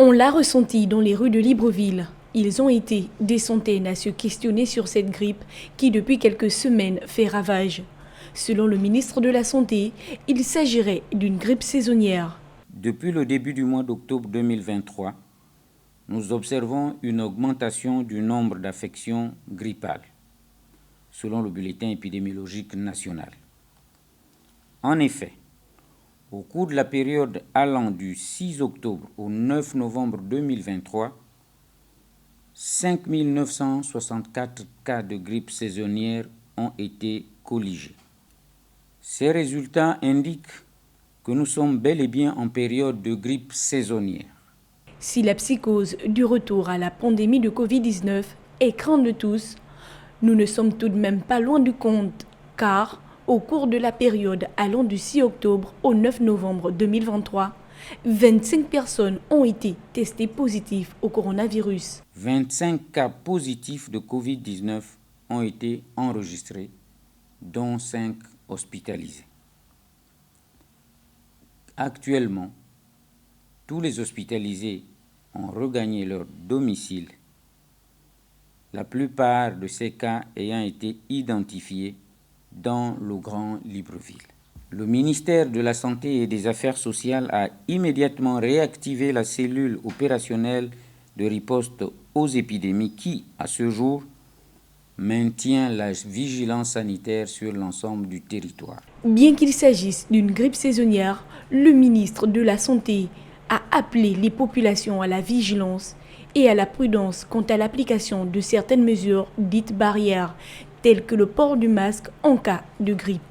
On l'a ressenti dans les rues de Libreville. Ils ont été des centaines à se questionner sur cette grippe qui, depuis quelques semaines, fait ravage. Selon le ministre de la Santé, il s'agirait d'une grippe saisonnière. Depuis le début du mois d'octobre 2023, nous observons une augmentation du nombre d'affections grippales, selon le bulletin épidémiologique national. En effet, au cours de la période allant du 6 octobre au 9 novembre 2023, 5 964 cas de grippe saisonnière ont été colligés. Ces résultats indiquent que nous sommes bel et bien en période de grippe saisonnière. Si la psychose du retour à la pandémie de Covid-19 est crainte de tous, nous ne sommes tout de même pas loin du compte, car au cours de la période allant du 6 octobre au 9 novembre 2023, 25 personnes ont été testées positives au coronavirus. 25 cas positifs de Covid-19 ont été enregistrés, dont 5 hospitalisés. Actuellement, tous les hospitalisés ont regagné leur domicile, la plupart de ces cas ayant été identifiés dans le Grand Libreville. Le ministère de la Santé et des Affaires sociales a immédiatement réactivé la cellule opérationnelle de riposte aux épidémies qui, à ce jour, maintient la vigilance sanitaire sur l'ensemble du territoire. Bien qu'il s'agisse d'une grippe saisonnière, le ministre de la Santé a appelé les populations à la vigilance et à la prudence quant à l'application de certaines mesures dites barrières, telles que le port du masque en cas de grippe.